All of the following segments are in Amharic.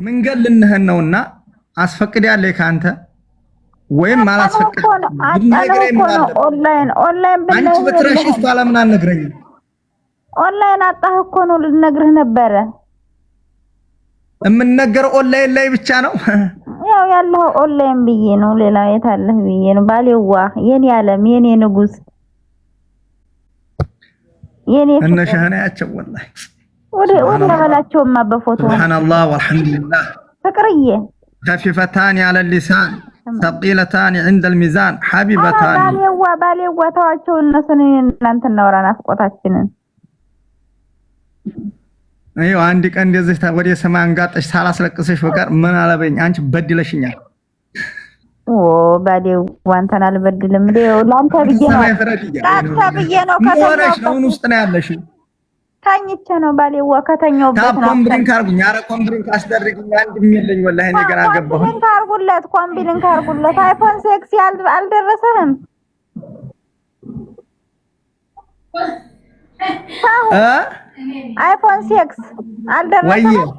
ምን ገልንህን ነውና አስፈቅድ ያለ ካንተ ወይም አላስፈቅድ ኦንላይን አንቺ በትራሽስ ባለምን አልነግረኝ ኦንላይን አጣህ እኮ ነው ልነግርህ ነበረ እምንነገር ኦንላይን ላይ ብቻ ነው ያው ያለው ኦንላይን ብዬ ነው ሌላ የት አለህ ብዬ ነው ባሌዋ የኔ ዓለም የኔ ንጉስ የኔ እነሻህና ያቸው ወላሂ ወደ በላቸውማ በፎቶ ሱብሃንአላህ ወልሐምዱሊላህ ፍቅርዬ خفيفتان على اللسان ثقيلتان عند الميزان حبيبتان ባሌዋ ተዋቸው እነሱን እናንተ እናወራ ናፍቆታችንን አዩ አንድ ቀን እንደዚህ ወደ ሰማይ አንጋጠሽ ሳላስለቅሰሽ በቀር ምን አለበኝ አንቺ በድለሽኛል ባዴው ዋንተና አልበድልም ዴው ላንተ ብዬ ነው ከተኛው ነው ውስጥ ነው ያለሽ ታኝቼ ነው ባሌው ከተኛውበት ነው ኮምብሪንግ አርጉኝ አረ ኮምብሪንግ አስደርግኝ አንድም የለኝ ወላሂ እኔ ገና ገባሁ ኮምብሪንግ አርጉለት አይፎን 6 አልደረሰህም አይፎን 6 አልደረሰህም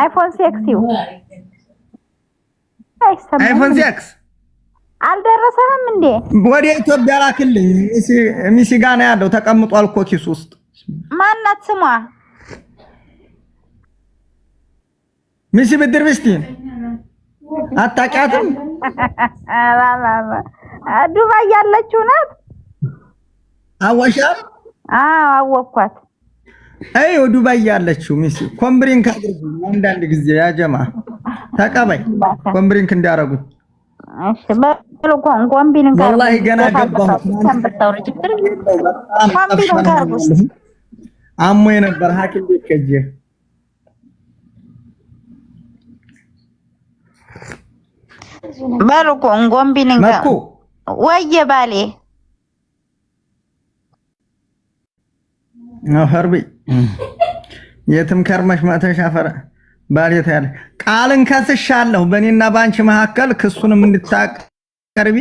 አይፎን 6 አይፎን 6 አልደረሰህም እንዴ ወደ ኢትዮጵያ ላክልኝ ሚሲ ጋር ነው ያለው ተቀምጧል እኮ ኪስ ውስጥ ማናት ስሟ ሚሲ ብድር ብስቲን አታውቂያትም ዱባይ ያለችው ናት አወሻት አወኳት አይ ዱባይ ያለችው ሚሲ ኮምብሪንግ አድርጉ አንዳንድ ጊዜ ያ ጀማ ተቀበይ ኮምብሪንግ እንዲያረጉ እሺ በልኳን ኮምቢልን ጋር ወላሂ ገና ገባሁ ኮምቢልን ጋር አሞ የነበር ሐኪም ቤት ከጄ በልኳን ኮምቢልን ጋር ወየ ባሌ አፈርቢ የትም ከርመሽ ማተሽ አፈር ባሌት ያለ ቃልን ከስሻለሁ በእኔና ባንቺ መካከል ክሱንም እንድታቀርቢ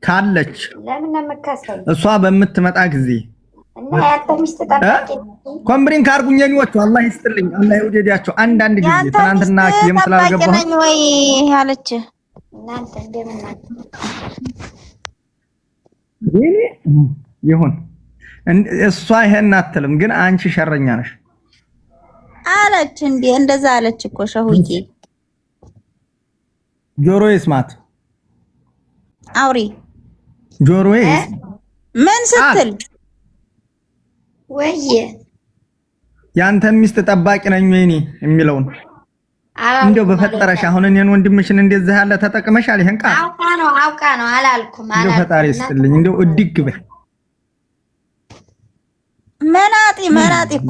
ካለች ለምን መከሰል እሷ በምትመጣ ጊዜ እና ያተምስት ተጣጣቂ ኮምብሪንግ አርጉኝ የኔዎቹ አላህ ይስጥልኝ አላህ ይወደዳቸው አንዳንድ ጊዜ ትናንትና የምስላልገባው ነኝ ወይ ያለች እናንተ እንደምናት ይሁን እሷ ይሄን አትልም ግን አንቺ ሸረኛ ነሽ አለች እንዴ እንደዛ አለች እኮ ሸሁዬ ጆሮዬ ስማት አውሪ ጆሮዬ ምን ስትል ወየ ያንተን ሚስት ጠባቂ ነኝ ወይኔ የሚለውን እንደው በፈጠረሽ አሁን እኔን ወንድምሽን እንደዚህ ያለ ተጠቅመሻል ይሄን ቃል አውቃ ነው አላልኩም እንደው ፈጣሪ ይስጥልኝ እንደው እድግ በይ መናጢ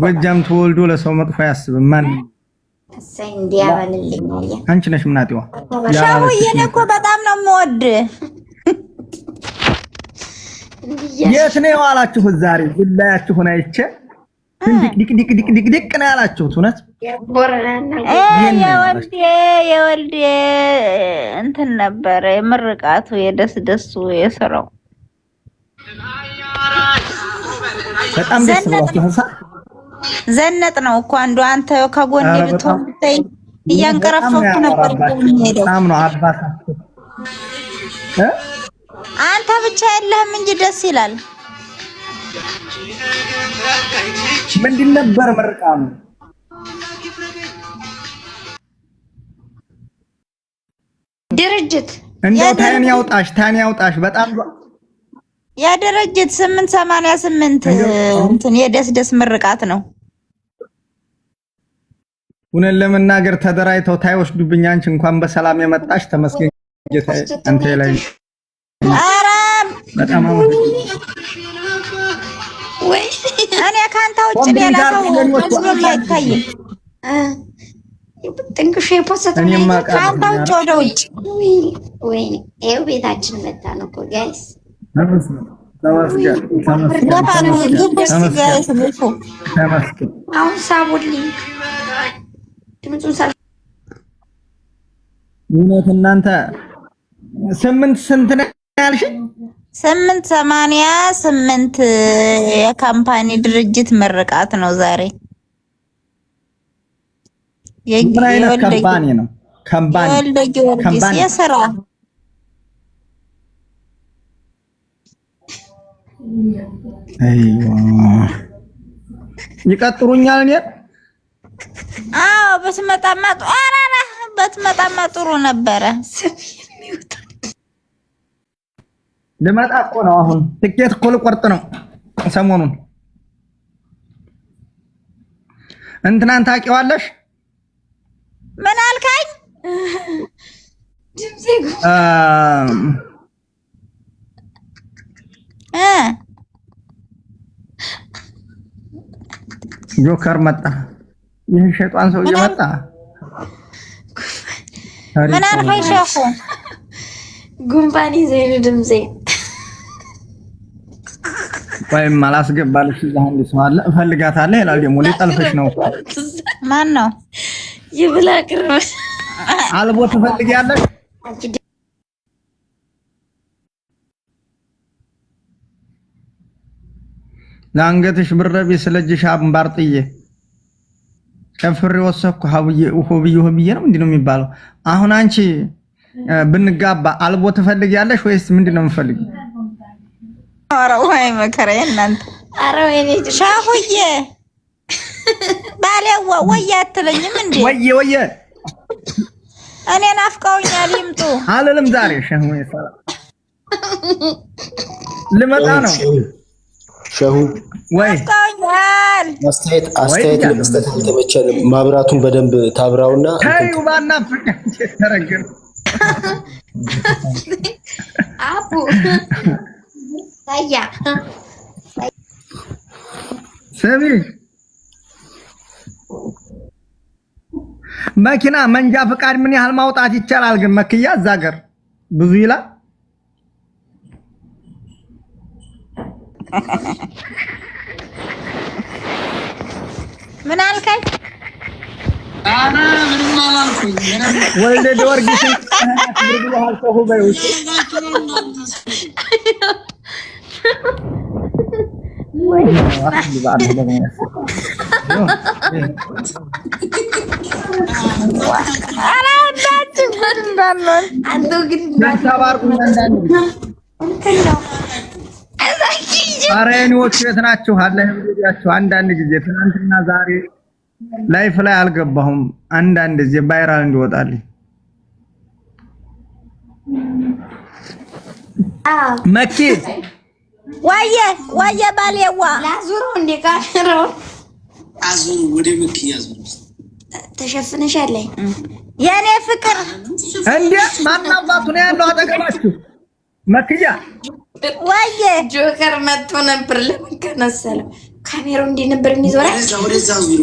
ጎጃም ተወልዶ ለሰው መጥፎ ያስብም ማን እሰይ እንዲያባልልኝ አንቺ ነሽ ምናጢዋ ሻውዬ እኮ በጣም ነው የምወድ የት ነው ያላችሁ ዛሬ ዝላያችሁን አይቼ ዲቅ ነው ያላችሁት እውነት የወልዴ እንትን ነበረ የምርቃቱ የደስደሱ የሰራው በጣም ደስ ብሏችሁ ዘነጥ ነው እኮ አንዱ አንተ ከጎን ብትሆን እያንቀረፈኩ ነበር የሚሄደው በጣም ነው አባታችሁ አንተ ብቻ የለህም እንጂ ደስ ይላል ምንድን ነበር ምርቃቱ ድርጅት እንደው ታን ያውጣሽ በጣም የድርጅት 888 እንትን የደስደስ ምርቃት ነው ሁነን ለመናገር ተደራይተው ታይወስዱብኝ አንቺ እንኳን በሰላም የመጣሽ ተመስገን ጌታዬ አንተ ላይ ኧረ በጣም ወይ እኔ ካንተ ውጭ ሌላ ሰው መስሎም አይታይም ጥንቅሽ የፖስተው ካንተ ውጭ ወደ ውጭ ወይ ይኸው ቤታችን መጣ ነው እኮ ጋይስ አሁን ሳቡልኝ እውነት እናንተ 8 ስንት ነው ያልሽኝ 888 የካምፓኒ ድርጅት ምርቃት ነው ዛሬ ምን አይነት ካምፓኒ ነው? ካምፓኒ ወልደ ጊዮርጊስ የሥራ አይዋ ይቀጥሩኛል እኔ አዎ በትመጣማ ጥሩ ነበረ። ልመጣ እኮ ነው አሁን ትኬት እኮ ልቆርጥ ነው ሰሞኑን። እንትናን ታውቂዋለሽ? ምን አልከኝ? ጆከር መጣ። ይህ ሸይጣን ሰው እየመጣ ምን አልከኝ? ሸኹ ጉንፋን ይዘኝ ድምጼ ወይም አላስገባልሽ ይላል ሰው አለ እፈልጋታለሁ ይላል። ደግሞ ሊጠልፍሽ ነው። ማን ነው? ይብላ ቅርብ አልቦ ትፈልጊያለሽ? ለአንገትሽ ብረቢ ስለጅሽ አምባርጥዬ ከፍሬ ወሰኩ ሀብዬ ሆብዬ ነው ምንድነው የሚባለው? አሁን አንቺ ብንጋባ አልቦ ትፈልጊያለሽ ወይስ ምንድነው የምፈልጊው? ኧረ ወይ መከራዬ እናንተ። ኧረ ወይኔ ሻሁዬ ባሌዋ ወይ አትለኝም እንዴ? ወየ እኔ ናፍቀውኛል ይምጡ አልልም ዛሬ ሸሁ ይሰራ ልመጣ ነው ሸሁ ወይ ናፍቀውኛል። አስተያየት መስጠት አልተመቸንም። ማብራቱን በደንብ ታብራውና ታዩ ባና ፍቅር ተረገም አቡ ታያ ሰሚ መኪና መንጃ ፍቃድ ምን ያህል ማውጣት ይቻላል? ግን መክያ እዛ ሀገር ብዙ ይላል። ምን አልከኝ? አና ምንም አላልኩኝ። ወልደ ጊዮርጊስ ብርብሏል ሰው በይው ወይ ባለ ደግሞ አንተ ግን ተባርኩ እንዳንድ አሬኒዎች የት ናችሁ? አላህ ይብያችሁ። አንዳንድ ጊዜ ትናንትና ዛሬ ላይፍ ላይ አልገባሁም። አንዳንድ ጊዜ ቫይራል እንዲወጣልኝ መኪ ወየ ባሌዋ ላዙሩ እንደ ካሜራው አዙሩ ወደ መኪ ያዙሩ ተሸፍነሻል። የኔ ፍቅር እንዴ ማናባቱ ነው ያለው አጠገባችሁ? መኪያ ወየ ጆከር መጥቶ ነበር። ለምን ከነሰለው ካሜራው እንደ ነበር የሚዞረው? ወደዛ ዙሩ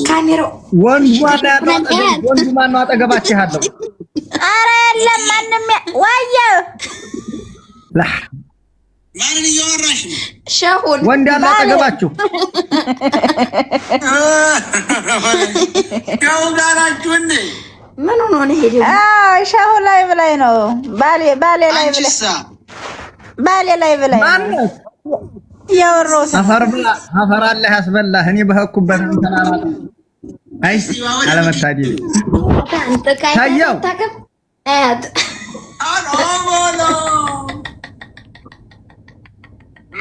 ካሜራው ወንዱ ማን ነው አጠገባችሁ ያለው? ኧረ የለም ማንም ወየ ማንን እያወራሽ ነው? ሸሁን ወንድ ያለ አጠገባችሁ ያው ጋራችሁ እንዴ ምን ሆኖ ነው ሄደ? ሸሁ ላይ ብላይ ነው ባሌ ላይ ብላይ ባሌ ላይ ብላይ ማነው ያወራው? አፈር አላህ ያስበላህ። እኔ በህኩበት እንተናና አይ አለመታዲ ታየው አያት አኖ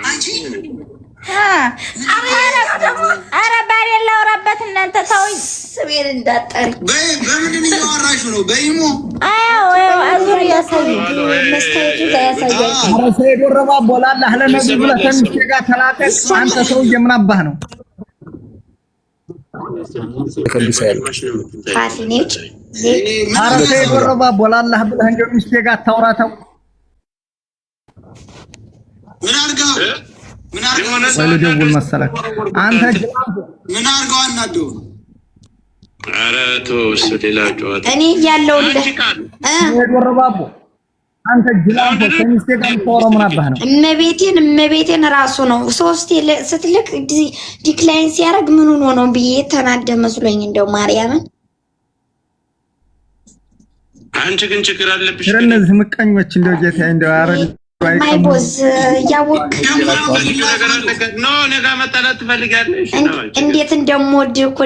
አንቺ ኧረ ባሌ ላውራበት እናንተ ተውኝ። ስሜን እንዳጠሪ በምንድን እያወራሽ ነው? በይሞ አዎ አዙር ያሳዩ መስታወቱ ላይ ያሳያል። ኧረ ሰይድ ወረባ ቦላላ ለነብዩ ብለህ ከሚስቴ ጋር ተላቀቅ። አንተ ሰውዬ ምን አባህ ነው? ፋሲኔት ኧረ ሰይድ ወረባ ቦላላ ብለህ እንደው ሚስቴ ጋር ታውራተው ምን አድርገው ወይ ልደውል መሰለህ አንተ ምን አድርገው አናደው? ኧረ ተው እሱ ሌላ ጨዋታ። እኔ እያለሁልህ ወረባቦ አንተ ጅላንተ ከሚስቴ ጋር ታወራው ምን አባህ ነው? እመቤቴን ራሱ ነው ሶስት ስትልክ ዲክላይን ሲያደርግ ምን ሆኖ ነው ብዬ ተናደ መስሎኝ እንደው ማርያምን። አንቺ ግን ችግር አለብሽ። እነዚህ ምቀኞች እንደው ጌታዬ እንደው አረ ማይቦዝ ያወቅ እንዴት እንደምወድ እኮ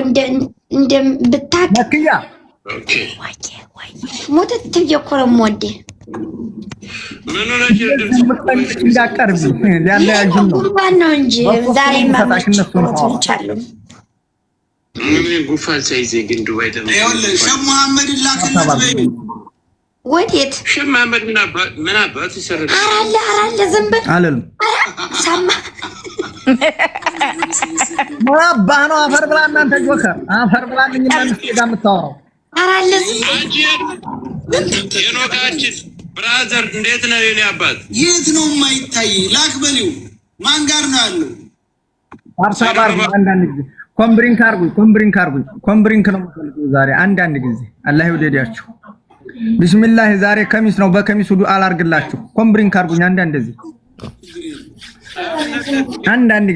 እንደምታውቅ መክያ ሞተት ብዬሽ እኮ ነው የምወድህ። እንዳቀርብ ሊያለያዩን ነው ጉንፋን ነው እንጂ ዛሬ ማምጣታለሁ። ጉንፋን ሳይዘኝ ግን ዱባይ ይኸውልህ ሸህ መሐመድ ላከለት በይ። ወዴት ሸህ መሐመድ ምን አባት ይሰራል? አራለ ዝም በል አለልም ሰማ ማባ ነው አፈር ብላ እናንተ ጆከር አፈር ብላ እናንተ ጋር የምታወራው አራለ አንቺ የኖካችን ብራዘር እንዴት ነው የኔ አባት? የት ነው የማይታይ? ላክ በሊው ማን ጋር ነው ያለው? አርሳባር አንዳንድ ጊዜ ኮምብሪንክ አርጉኝ ኮምብሪንክ ነው የምፈልገው ዛሬ አንዳንድ ጊዜ አላህ ይወደዳችሁ። ቢስሚላህ ዛሬ ከሚስ ነው በከሚስ ዱዓ አላርግላችሁ። ኮምብሪንክ አርጉኝ አንዳንድ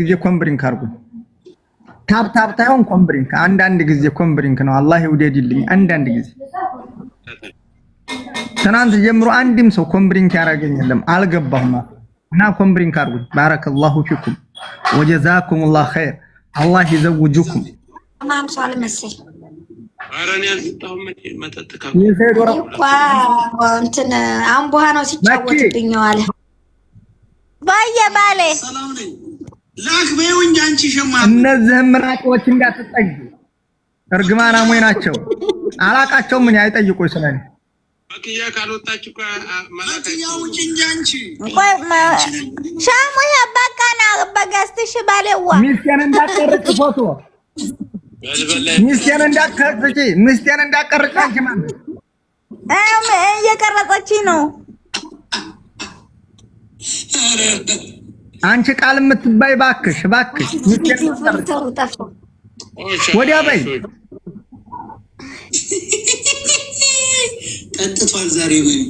ጊዜ ኮምብሪንክ አርጉኝ። ታብ ታይሆን ኮምብሪንክ አንዳንድ ጊዜ ኮምብሪንክ ነው። አላህ ይወደድልኝ አንዳንድ ጊዜ። ትናንት ጀምሮ አንድም ሰው ኮምብሪንክ ያረገኝ የለም አልገባሁም እና ኮምብሪንክ አርጉኝ። ባረከላሁ ፊኩም ወጀዛኩሙላህ ኸይር አላህ ይዘውጁኩም። ማን ሰው አልመሰል አረን ያልጣው መጠጥ ካው ይሄዶራ እንትን አምቦሃ ነው ሲጫወትብኝ አለ ባለ ሰላም ነኝ ላክ በይው እንጂ አንቺ ሸህ መሐመድ እነዚህም ምራቆች እንዳትጠጊ እርግማና ሞይ ናቸው። አላቃቸውም ምን አይጠይቁኝ ስለኔ አኪያ ካልወጣች እኮ ማለትኛው እንጂ አንቺ ሻሙ ያባቃና በጋስትሽ ባለዋ ሚስቴን እንዳቀርጭ ፎቶ ሚስቴን እንዳቀርጭ አንቺ ማለት እየቀረጸች ነው። አንቺ ቃል የምትባይ ባክሽ ወዲያ በይ። ጠጥቷል ዛሬ በይ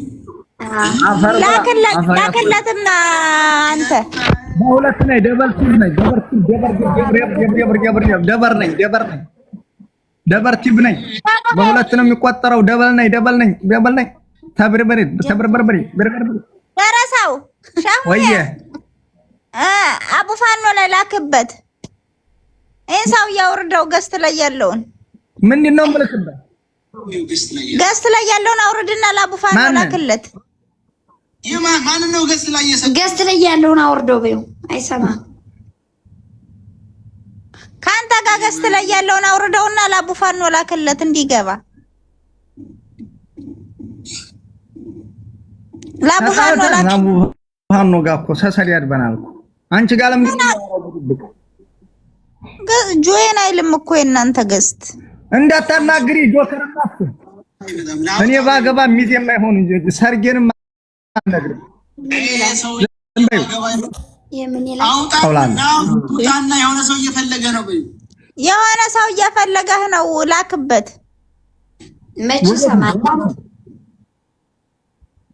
ላከላትና አንተ በሁለት ነኝ ደበር ቲብ ነኝ በሁለት ነው የሚቆጠረው። ደበል ነኝ ተብርበሪ ደረሳው ወየ አቡ ፋኖ ላይ ላክበት። ይሄን ሰው ያወርደው ገስት ላይ ያለውን ምንድነው የምልክበት? ገስት ላይ ያለውን አውርድና ለአቡ ፋኖ ላክለት። ማን ነው ገስት ላይ ገስት ላይ ያለውን አውርደው በይው አይሰማም። ካንተ ጋር ገስት ላይ ያለውን አውርደውና ለአቡ ፋኖ ላክለት እንዲገባ። ለአቡ ፋኖ ጋር እኮ ሰሰል ያድበናል እኮ አንቺ ጋር ለምን ጆይን አይልም እኮ የእናንተ ገስት እንዳታናግሪ ጆከር ማፍ እኔ ባገባ ሚዜ የማይሆን ሰርጌንም አናግሪ የምን ይላል አውጣና የሆነ ሰው እየፈለገ ነው በይ የሆነ ሰው እየፈለገህ ነው ላክበት። መች ሰማታ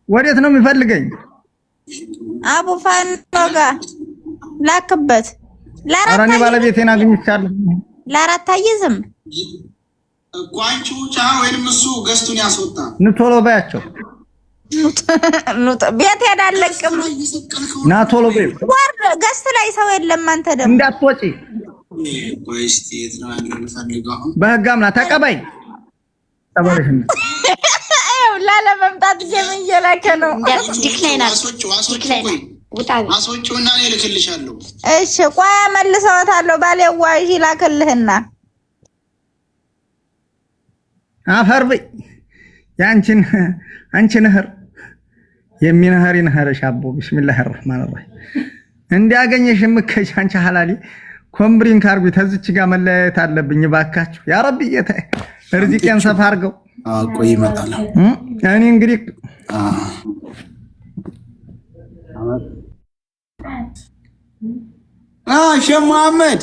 ወዴት ነው የሚፈልገኝ? አቡ ፋኖ ጋር ላክበት። አራኔ ባለቤቴን አግኝቻለሁ። ለአራት አይዝም ቋንቹ ቻ ወይንም እሱ ገስቱን ያስወጣ ንቶሎ ባያቸው ቤት ያዳለቅም ና ቶሎ በይ። ወርድ ገስት ላይ ሰው የለም። አንተ ደግሞ እንዳትወጪ ወይስ የት ነው ያለው? ፈልጋው በህግ አምና ተቀበይ ተበረሽኝ ላለመምጣት እየላከ ነው። ዲክላይን አስወጪውና እኔ እልክልሻለሁ። እሺ ቆይ መልሰውታለሁ። ባሌዋ እሺ ላክልህና አፈር በይ ያንቺን አንቺ ነህር የሚነህር ይነህርሽ አቦ ቢስሚላሂ ረህማን ረሂም እንዲያገኘሽ ምከሽ አንቺ ሐላሊ ኮምብሪንክ አርጉ። ተዝች ጋር መለያየት አለብኝ ባካችሁ ያ ረቢ ጌታ ርዚቄን ሰፋ አርገው። ቆይ ይመጣል። እኔ እንግዲህ ሸህ መሐመድ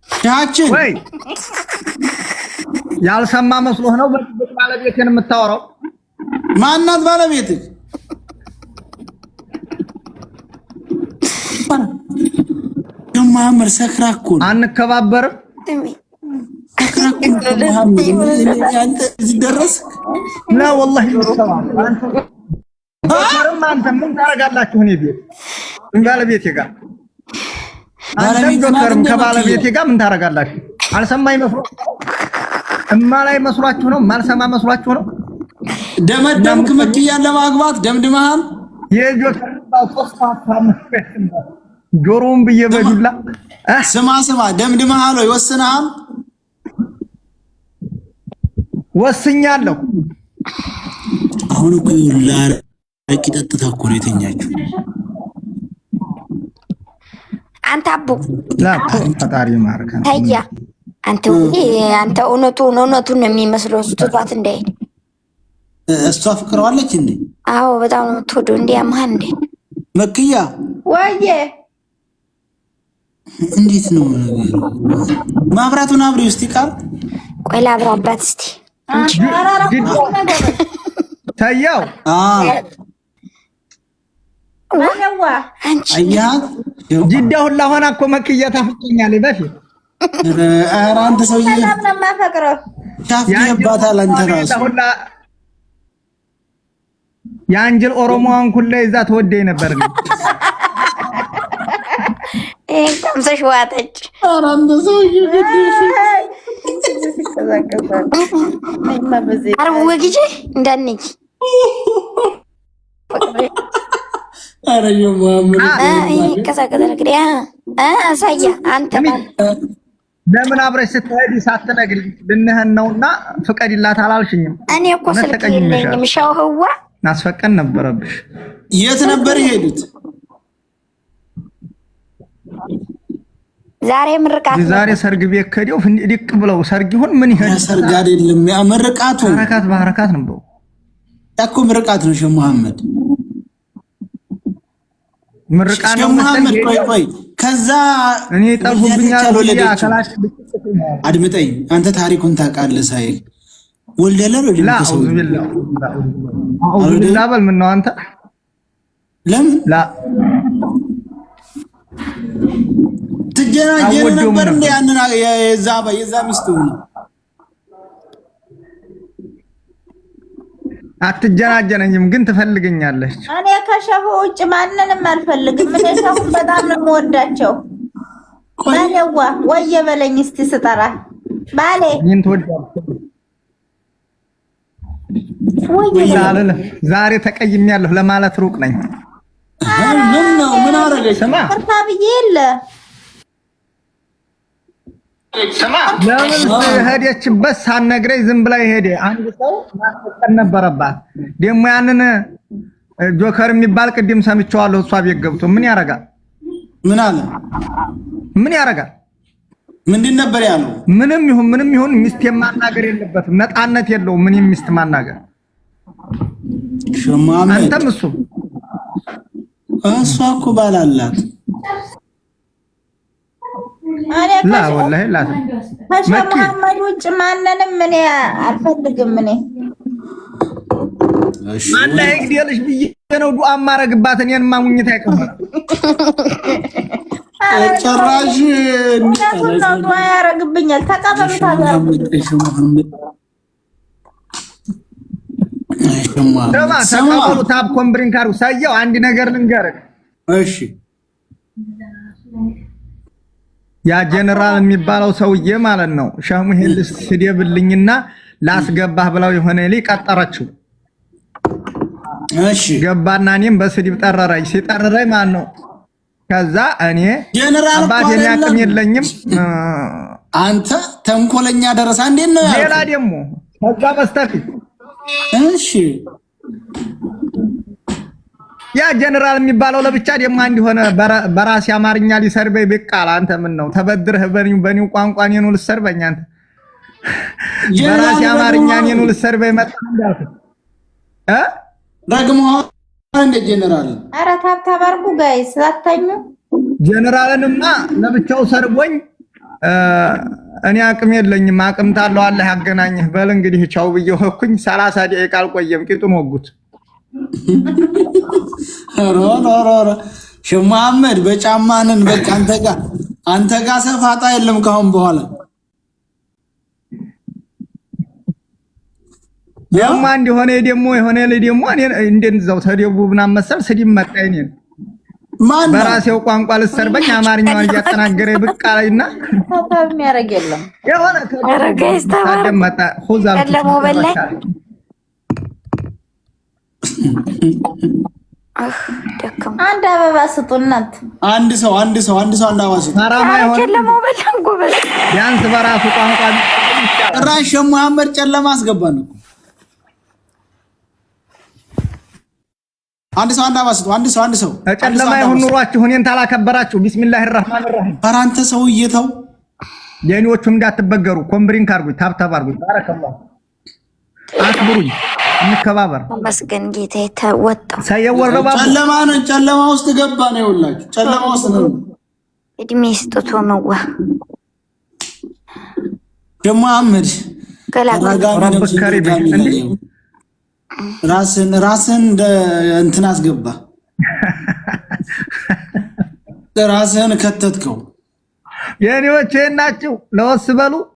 ያችን ወይ ያልሰማ መስሎህ ነው ባለቤቴን የምታወራው? ማናት ባለቤትህ? ሸህ መሐመድ ሰክራ እኮ ነው። አንከባበርም ሰክራ እኮ ነው መሐመድ። አንተ እዚህ ደረስክ? لا والله አንተ ምን ታረጋላችሁ? እኔ ቤት ባለቤቴ ጋር አንተም ዶክተርም ከባለቤቴ ጋር ምን ታረጋላችሁ? አልሰማኝ መስሎ እማላይ መስሏችሁ ነው? ማልሰማ መስሏችሁ ነው? ደመደምክ መክያን ለማግባት ደምድመሃል? የጆከር ተስፋፋ ጆሮውን ብዬ በዱላ ስማ ደምድመሃል ወይ ወስነሃል? ወስኛለሁ። አሁን እኮ ይላል አቂጠጥታ እኮ ነው የተኛችው። አንተ አቡ ፈጣሪ ማርከን ታያ አንተ እውነቱን ነው የሚመስለው። ስትቷት እንዳይሄድ እሷ ፍቅረዋለች እንዴ? አዎ በጣም ነው የምትወደው። እንዴ ያማን እንዴ መክያ ወዬ እንዴት ነው ማብራቱን አብሪ ውስጥ ይቃል ቆይ ላብራባት እስቲ ታያው ወይዋ አያ ጅዳ ሁላ ሆና እኮ መክያ ታፍቀኛለች በፊት። ኧረ አንተ ሰውዬ በጣም ነው የማፈቅረው። ሻፍ ይባታል አንተ ራስ የአንጀል ኦሮሞዋን ኩላ ይዛ ተወደይ ነበር ነው ቀምሰሽ ዋጠች። ኧረ አንተ ሰውዬ ግድሽ አረ ወግጄ እንዳንኝ ኧረ የማምን ከዛከዛ ነገር አሳያ አንተ ለምን አብረሽ ስትሄጂ ሳትነግሪ ልንህን ነውና ፍቀድላት አላልሽኝም? እኔ እኮ ስልክ የለኝም። ሻው ህዋ ማስፈቀድ ነበረብሽ። የት ነበር የሄዱት? ዛሬ ምርቃት ዛሬ ሰርግ ቤት ከዲው ፍንድቅ ብለው ሰርግ ይሁን ምን ይሄድ ሰርግ አይደለም ያ ምርቃቱ በረካት በረካት ነው እኮ ምርቃት ነው። ሼህ መሐመድ ምርቃት ነው መሐመድ ቆይ ከዛ እኔ ጠፉብኛል ያከላሽ አድምጠኝ አንተ ታሪኩን ታውቃለህ ሳይል ወልደለ ላ አውዝ ቢላህ በል ምን ነው አንተ ለምን ላ ትጀናጀን ነበር እንዴ? ያንን የዛ ሚስቱ አትጀናጀነኝም ግን ትፈልገኛለች። እኔ ከሸሁ ውጭ ማንንም አልፈልግም። እኔ ሸሁን በጣም ነው የምወዳቸው። ባሌዋ ወየ በለኝ እስቲ ስጠራ ባሌ ምን ትወዳለህ? ወየ ዛሬ ተቀይሜያለሁ ለማለት ሩቅ ነኝ። ምን ነው ምን አረገች? ስማ ፍርታብዬ የለ ስማ ለምን ሄደችበት ሳትነግረኝ ዝም ብላ ሄደ። አንድ ሰው ማስፈቀድ ነበረባት። ደግሞ ያንን ጆከር የሚባል ቅድም ሰምቼዋለሁ። እሷ ቤት ገብቶ ምን ያረጋል? ምን አለ? ምን ያረጋል? ምንድን ነበር ያለው? ምንም ይሁን ሚስት ማናገር የለበትም። ነፃነት የለውም። ምን ሚስት ማናገር ሸማመት አንተም እሱ እሷ እኮ ባላላት ላ ወላሂ ላ መሐመድ ውጭ ማንንም እኔ አልፈልግም። እኔ እሺ አላህ ይግደልሽ ብዬ ነው ዱአ ማረግባት። እኔን ማሙኝት አይቀበል ጭራሽ ነው ዱአ ያረግብኛል። ተቀበሉት ተቀበሉ ታብ ኮምብሪን ካሩ ሳየው አንድ ነገር ልንገርህ። እሺ ያ ጀነራል የሚባለው ሰውዬ ማለት ነው ሸህ ሙሄል ስደብልኝና ላስገባህ ብለው የሆነ ልጅ ቀጠረችው። እሺ ገባና እኔም በስድብ ጠረረኝ። ሲጠረረኝ ማለት ነው ከዛ እኔ ጀነራል አባቴ ያቅም የለኝም አንተ ተንኮለኛ ደረሳ እንዴት ነው ያለው? ሌላ ደግሞ ከዛ በስተፊት እሺ ያ ጀነራል የሚባለው ለብቻ ደግሞ አንድ ሆነ በራሴ አማርኛ ሊሰርበኝ በቃል አንተ ምን ነው ተበድረህ በኒው ቋንቋ እኔን ልሰርበኝ አንተ በራሴ አማርኛ እኔን ልሰርበኝ መጣ እንዳልኩ ደግሞ እንደ ጀነራል ኧረ ታብታብ አድርጉ ጋይስ አታኙ። ጀነራልንማ ለብቻው ሰርቦኝ እኔ አቅም የለኝም አቅም ታለው አለ ያገናኝህ በል እንግዲህ ቻው ብዬው ሆኩኝ 30 ደቂቃ አልቆየም ቂጡን ወጉት። ሮሮሮ ሼህ መሐመድ በጫማንን በቃ አንተ ጋር ሰፋጣ የለም ካሁን በኋላ ደሞ አንድ ሆነ የሆነ ላይ ደሞ እኔ እንደዛው ተደቡብና መሰል ስዲም መጣኝ ነኝ ማን በራሴው ቋንቋ ልሰርበኝ አማርኛውን እያጠናገረ ብቃላይና ታታብ የሚያረግ የለም የሆነ ታደመጣ ሆዛል ለሞበላይ ደከም አንድ አበባ ስጡናት አንድ ሰው አንድ አበባ ስጡ ማራማ ይሆን ለሞበላን ጎበዝ ቢያንስ በራሱ ቋንቋ ራሽ መሐመድ ጨለማ አስገባን አንድ ሰው አንድ ሰው ጨለማ ይሁን ኑሯችሁ እኔን ታላከበራችሁ ቢስሚላሂር ረህማኒር ረሂም አራንተ ሰው እየተው የኔዎቹም እንዳትበገሩ ኮምብሪንግ አርጉ ታብታብ አርጉ ባረከላሁ አክብሩኝ እንከባበር መስገን ጌታዬ ተወጣው ሳይወረባ ጨለማ ውስጥ ገባ ነው ይውላችሁ ጨለማ ውስጥ ነው እድሜ ስጦቶ መዋ ደሞ አህመድ ረብ ከሪም እንዴ ራስን እንትን አስገባ ራስን ከተትከው የኔዎች ናቸው ለወስ በሉ